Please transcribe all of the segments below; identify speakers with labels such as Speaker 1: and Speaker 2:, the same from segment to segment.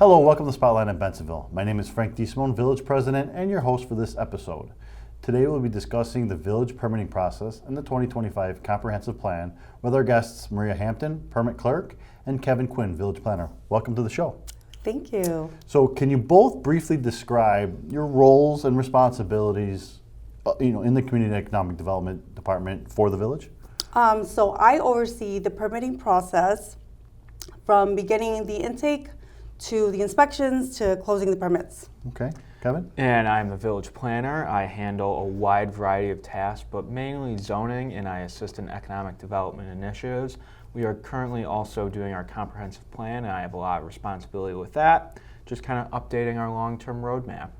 Speaker 1: Hello, welcome to Spotlight in Bensenville. My name is Frank DeSimone, Village President and your host for this episode. Today we'll be discussing the village permitting process and the 2025 Comprehensive Plan with our guests Maria Hampton, Permit Clerk, and Kevin Quinn, Village Planner. Welcome to the show.
Speaker 2: Thank you.
Speaker 1: So can you both briefly describe your roles and responsibilities in the Community and Economic Development Department for the village?
Speaker 2: So I oversee the permitting process from beginning the intake to the inspections to closing the permits.
Speaker 1: Okay, Kevin?
Speaker 3: And I'm the village planner. I handle a wide variety of tasks, but mainly zoning, and I assist in economic development initiatives. We are currently also doing our comprehensive plan, and I have a lot of responsibility with that, just kind of updating our long-term roadmap.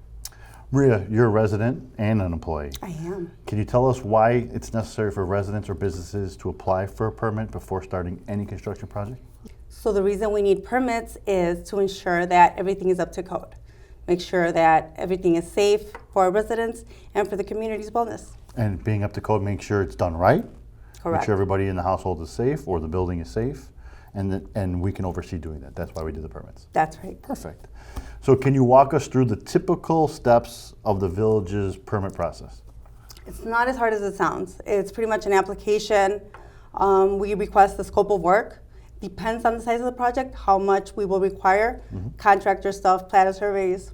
Speaker 1: Maria, you're a resident and an employee.
Speaker 2: I am.
Speaker 1: Can you tell us why it's necessary for residents or businesses to apply for a permit before starting any construction project?
Speaker 2: So the reason we need permits is to ensure that everything is up to code. Make sure that everything is safe for our residents and for the community's wellness.
Speaker 1: And being up to code, make sure it's done right.
Speaker 2: Correct.
Speaker 1: Make sure everybody in the household is safe or the building is safe, and we can oversee doing that. That's why we do the permits.
Speaker 2: That's right.
Speaker 1: Perfect. So can you walk us through the typical steps of the village's permit process?
Speaker 2: It's not as hard as it sounds. It's pretty much an application. We request the scope of work. Depends on the size of the project, how much we will require, contractor stuff, planner surveys,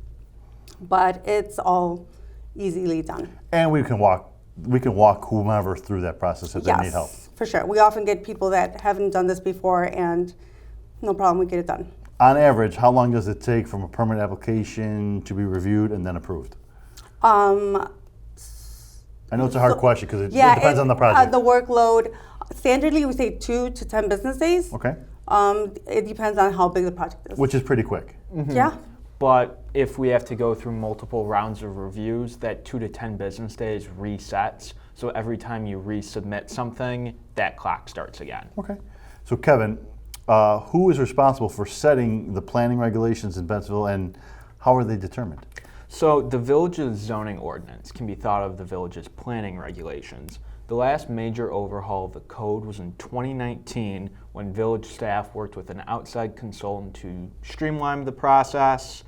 Speaker 2: but it's all easily done.
Speaker 1: And we can walk whomever through that process if they need help.
Speaker 2: Yes, for sure. We often get people that haven't done this before, and no problem, we get it done.
Speaker 1: On average, how long does it take from a permit application to be reviewed and then approved?
Speaker 2: I
Speaker 1: know it's a hard question because it depends on the project.
Speaker 2: The workload, standardly we say 2 to 10 business days.
Speaker 1: Okay.
Speaker 2: It depends on how big the project is.
Speaker 1: Which is pretty quick.
Speaker 3: Mm-hmm.
Speaker 2: Yeah.
Speaker 3: But if we have to go through multiple rounds of reviews, that 2 to 10 business days resets. So every time you resubmit something, that clock starts again.
Speaker 1: Okay. So Kevin, who is responsible for setting the planning regulations in Bensenville, and how are they determined?
Speaker 3: So the village's zoning ordinance can be thought of the village's planning regulations. The last major overhaul of the code was in 2019 when village staff worked with an outside consultant to streamline the process,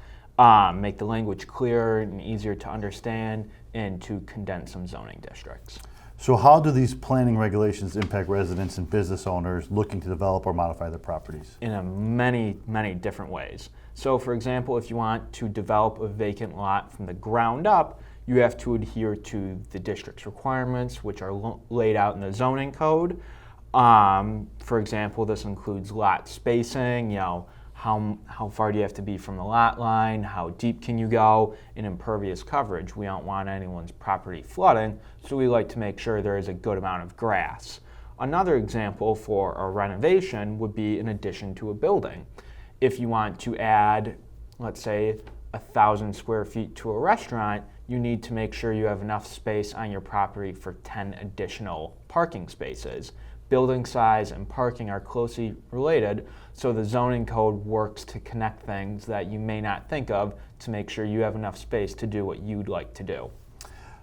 Speaker 3: make the language clearer and easier to understand, and to condense some zoning districts.
Speaker 1: So how do these planning regulations impact residents and business owners looking to develop or modify their properties?
Speaker 3: In many different ways. So for example, if you want to develop a vacant lot from the ground up, you have to adhere to the district's requirements, which are laid out in the zoning code. For example, this includes lot spacing, how far do you have to be from the lot line, how deep can you go, and impervious coverage. We don't want anyone's property flooding, so we like to make sure there is a good amount of grass. Another example for a renovation would be an addition to a building. If you want to add, let's say, 1,000 square feet to a restaurant, you need to make sure you have enough space on your property for 10 additional parking spaces. Building size and parking are closely related, so the zoning code works to connect things that you may not think of to make sure you have enough space to do what you'd like to do.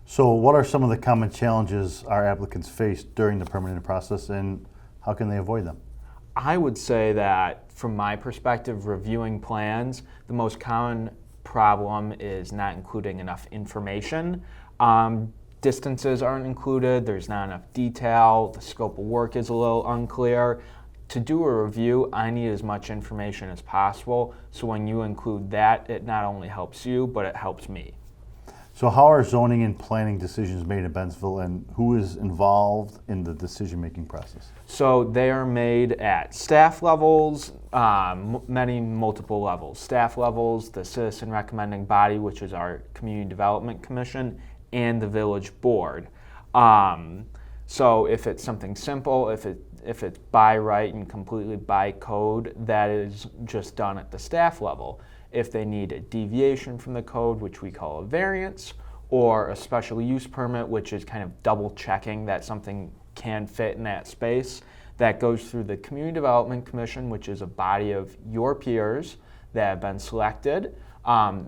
Speaker 1: So what are some of the common challenges our applicants face during the permitting process, and how can they avoid them?
Speaker 3: I would say that from my perspective, reviewing plans, the most common problem is not including enough information. Distances aren't included, there's not enough detail, the scope of work is a little unclear. To do a review, I need as much information as possible, so when you include that, it not only helps you, but it helps me.
Speaker 1: So how are zoning and planning decisions made in Bensenville, and who is involved in the decision-making process?
Speaker 3: So they are made at staff levels, multiple levels. Staff levels, the citizen recommending body, which is our Community Development Commission, and the village board. So if it's something simple, if it's by right and completely by code, that is just done at the staff level. If they need a deviation from the code, which we call a variance, or a special use permit, which is kind of double checking that something can fit in that space, that goes through the Community Development Commission, which is a body of your peers that have been selected.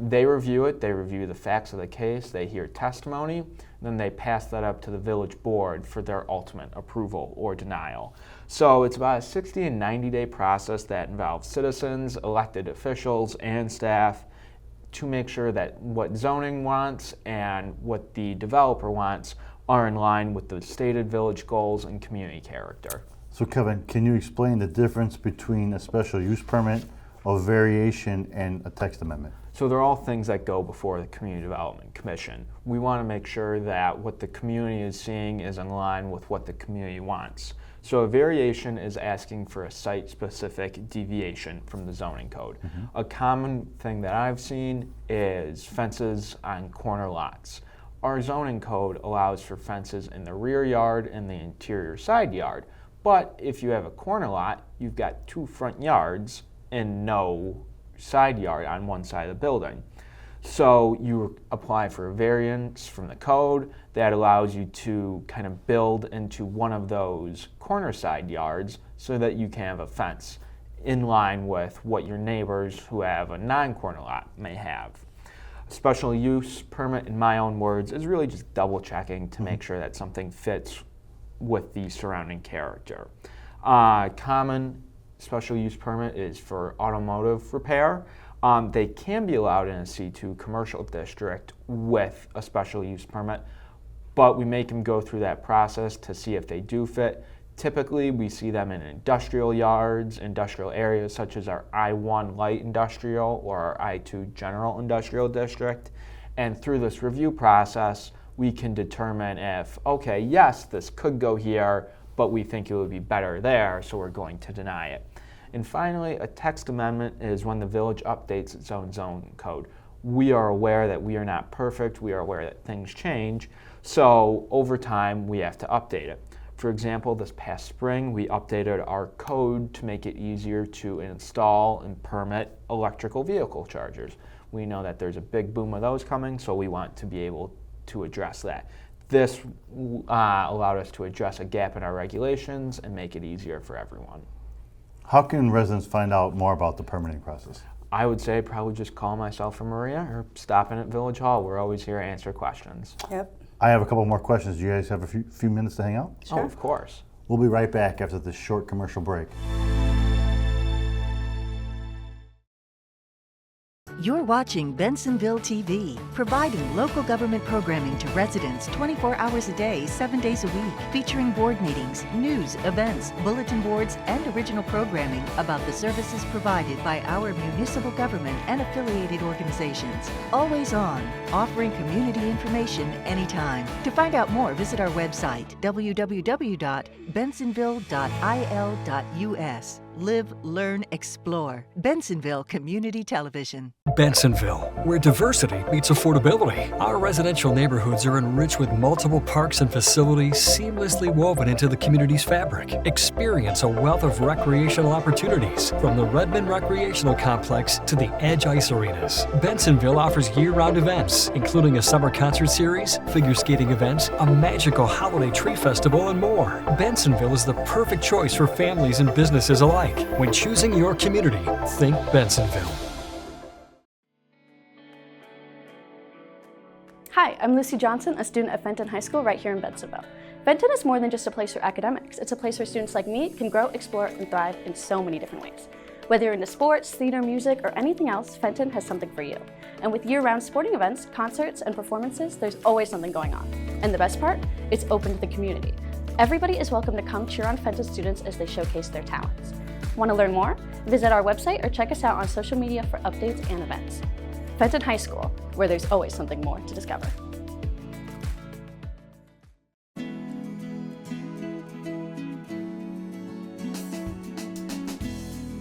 Speaker 3: They review it, they review the facts of the case, they hear testimony, then they pass that up to the village board for their ultimate approval or denial. So it's about a 60 and 90-day process that involves citizens, elected officials, and staff to make sure that what zoning wants and what the developer wants are in line with the stated village goals and community character.
Speaker 1: So Kevin, can you explain the difference between a special use permit, a variation, and a text amendment?
Speaker 3: So they're all things that go before the Community Development Commission. We want to make sure that what the community is seeing is in line with what the community wants. So a variation is asking for a site-specific deviation from the zoning code. A common thing that I've seen is fences on corner lots. Our zoning code allows for fences in the rear yard and the interior side yard. But if you have a corner lot, you've got 2 front yards and no side yard on one side of the building. So you apply for a variance from the code that allows you to kind of build into one of those corner side yards so that you can have a fence in line with what your neighbors who have a non-corner lot may have. A special use permit, in my own words, is really just double checking to make sure that something fits with the surrounding character. Common special use permit is for automotive repair. They can be allowed in a C2 commercial district with a special use permit, but we make them go through that process to see if they do fit. Typically, we see them in industrial yards, industrial areas such as our I-1 light industrial or our I-2 general industrial district. And through this review process, we can determine if, okay, yes, this could go here, but we think it would be better there, so we're going to deny it. And finally, a text amendment is when the village updates its own zoning code. We are aware that we are not perfect, we are aware that things change, so over time we have to update it. For example, this past spring we updated our code to make it easier to install and permit electrical vehicle chargers. We know that there's a big boom of those coming, so we want to be able to address that. This allowed us to address a gap in our regulations and make it easier for everyone.
Speaker 1: How can residents find out more about the permitting process?
Speaker 3: I would say probably just call myself or Maria or stop in at Village Hall. We're always here to answer questions.
Speaker 2: Yep.
Speaker 1: I have a couple more questions. Do you guys have a few minutes to hang out?
Speaker 2: Sure.
Speaker 3: Oh, of course.
Speaker 1: We'll be right back after this short commercial break.
Speaker 4: You're watching Bensenville TV, providing local government programming to residents 24 hours a day, 7 days a week, featuring board meetings, news, events, bulletin boards, and original programming about the services provided by our municipal government and affiliated organizations. Always on, offering community information anytime. To find out more, visit our website, www.bensenville.il.us. Live, learn, explore. Bensenville Community Television.
Speaker 5: Bensenville, where diversity meets affordability. Our residential neighborhoods are enriched with multiple parks and facilities seamlessly woven into the community's fabric. Experience a wealth of recreational opportunities, from the Redmond Recreational Complex to the Edge Ice Arenas. Bensenville offers year-round events, including a summer concert series, figure skating events, a magical holiday tree festival, and more. Bensenville is the perfect choice for families and businesses alike. When choosing your community, think Bensenville.
Speaker 6: Hi, I'm Lucy Johnson, a student at Fenton High School right here in Bensenville. Fenton is more than just a place for academics. It's a place where students like me can grow, explore, and thrive in so many different ways. Whether you're into sports, theater, music, or anything else, Fenton has something for you. And with year-round sporting events, concerts, and performances, there's always something going on. And the best part? It's open to the community. Everybody is welcome to come cheer on Fenton students as they showcase their talents. Want to learn more? Visit our website or check us out on social media for updates and events. Fenton High School, where there's always something more to discover.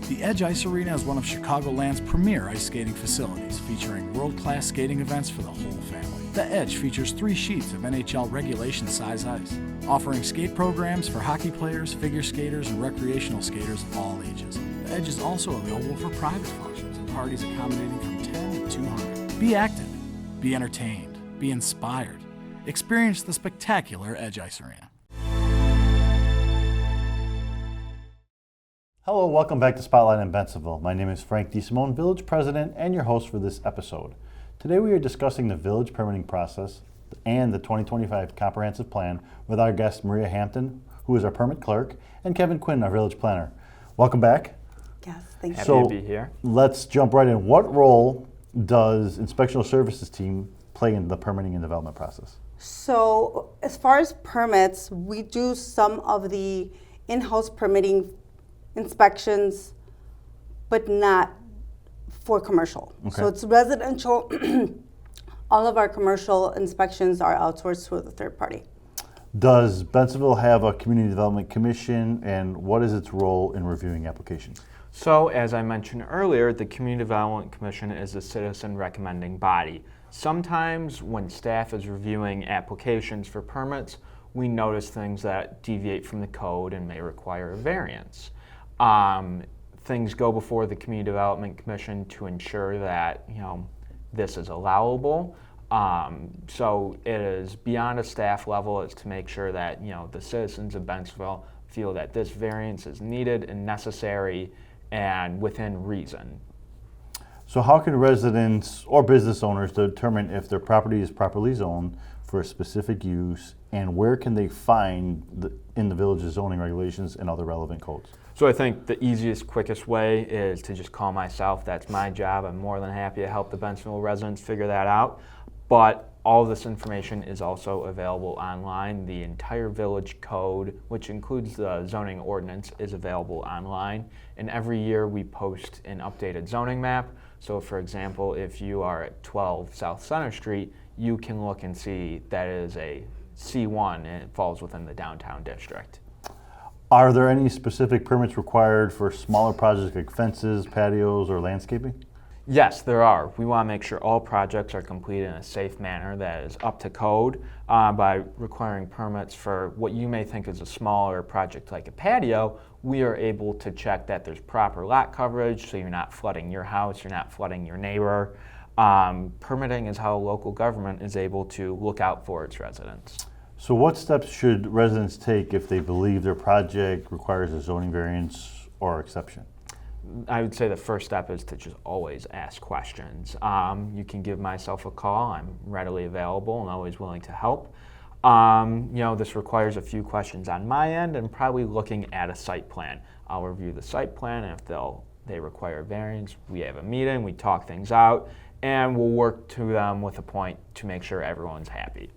Speaker 7: The Edge Ice Arena is one of Chicagoland's premier ice skating facilities, featuring world-class skating events for the whole family. The Edge features 3 sheets of NHL regulation size ice, offering skate programs for hockey players, figure skaters, and recreational skaters of all ages. The Edge is also available for private functions and parties accommodating from 10 to 200. Be active, be entertained, be inspired. Experience the spectacular Edge Ice Arena.
Speaker 1: Hello, welcome back to Spotlight in Bensenville. My name is Frank DeSimone, Village President and your host for this episode. Today we are discussing the village permitting process and the 2025 comprehensive plan with our guest Maria Hampton, who is our permit clerk, and Kevin Quinn, our village planner. Welcome back.
Speaker 2: Yes, thank you.
Speaker 3: Happy to be here.
Speaker 1: Let's jump right in. What role does inspectional services team play in the permitting and development process?
Speaker 2: So as far as permits, we do some of the in-house permitting inspections, but not for commercial.
Speaker 1: Okay.
Speaker 2: So it's residential. All of our commercial inspections are outsourced to a third party.
Speaker 1: Does Bensenville have a community development commission, and what is its role in reviewing applications?
Speaker 3: So, as I mentioned earlier, the Community Development Commission is a citizen recommending body. Sometimes when staff is reviewing applications for permits, we notice things that deviate from the code and may require a variance. Things go before the Community Development Commission to ensure that, this is allowable. So it is beyond a staff level. It's to make sure that, the citizens of Bensenville feel that this variance is needed and necessary and within reason.
Speaker 1: So how can residents or business owners determine if their property is properly zoned for a specific use, and where can they find in the village's zoning regulations and other relevant codes?
Speaker 3: So I think the easiest, quickest way is to just call myself. That's my job. I'm more than happy to help the Bensenville residents figure that out. But all of this information is also available online. The entire village code, which includes the zoning ordinance, is available online. And every year we post an updated zoning map. So for example, if you are at 12 South Center Street, you can look and see that it is a C1 and it falls within the downtown district.
Speaker 1: Are there any specific permits required for smaller projects like fences, patios, or landscaping?
Speaker 3: Yes, there are. We want to make sure all projects are completed in a safe manner that is up to code by requiring permits for what you may think is a smaller project like a patio. We are able to check that there's proper lot coverage so you're not flooding your house, you're not flooding your neighbor. Permitting is how local government is able to look out for its residents.
Speaker 1: So what steps should residents take if they believe their project requires a zoning variance or exception?
Speaker 3: I would say the first step is to just always ask questions. You can give myself a call. I'm readily available and always willing to help. This requires a few questions on my end and probably looking at a site plan. I'll review the site plan, and if they require a variance, we have a meeting, we talk things out, and we'll work to them with a point to make sure everyone's happy.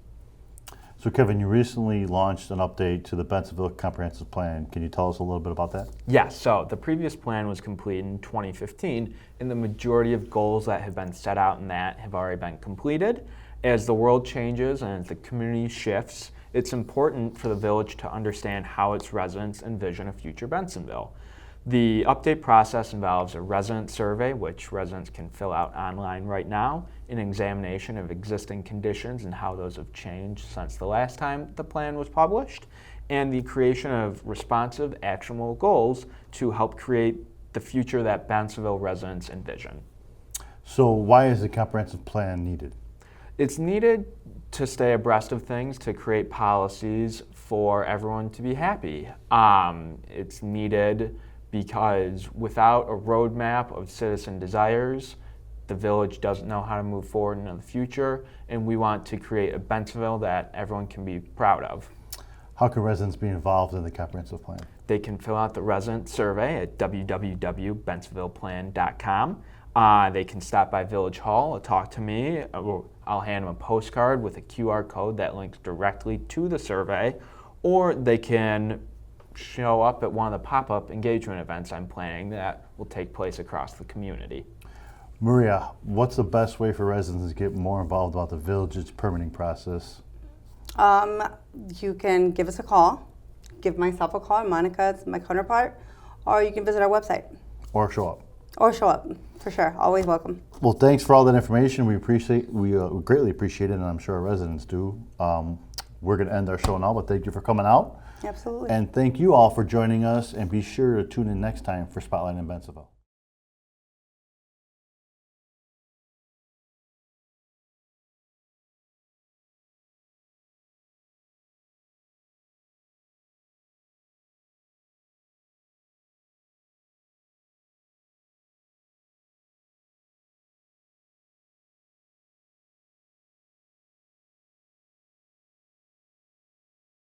Speaker 1: So Kevin, you recently launched an update to the Bensenville Comprehensive Plan. Can you tell us a little bit about that?
Speaker 3: Yes, so the previous plan was completed in 2015, and the majority of goals that have been set out in that have already been completed. As the world changes and as the community shifts, it's important for the village to understand how its residents envision a future Bensenville. The update process involves a resident survey, which residents can fill out online right now, an examination of existing conditions and how those have changed since the last time the plan was published, and the creation of responsive, actionable goals to help create the future that Bensenville residents envision.
Speaker 1: So why is the comprehensive plan needed?
Speaker 3: It's needed to stay abreast of things, to create policies for everyone to be happy. It's needed because without a roadmap of citizen desires, the village doesn't know how to move forward into the future, and we want to create a Bensenville that everyone can be proud of.
Speaker 1: How can residents be involved in the comprehensive plan?
Speaker 3: They can fill out the resident survey at www.bensonvilleplan.com. They can stop by Village Hall, talk to me. I'll hand them a postcard with a QR code that links directly to the survey, or they can show up at one of the pop-up engagement events I'm planning that will take place across the community.
Speaker 1: Maria, what's the best way for residents to get more involved about the village's permitting process?
Speaker 2: You can give us a call, give myself a call, Monica, my counterpart, or you can visit our website.
Speaker 1: Or show up?
Speaker 2: Or show up, for sure. Always welcome.
Speaker 1: Well, thanks for all that information. We greatly appreciate it, and I'm sure our residents do. We're going to end our show now, but thank you for coming out.
Speaker 2: Absolutely.
Speaker 1: And thank you all for joining us, and be sure to tune in next time for Spotlight in Bensenville.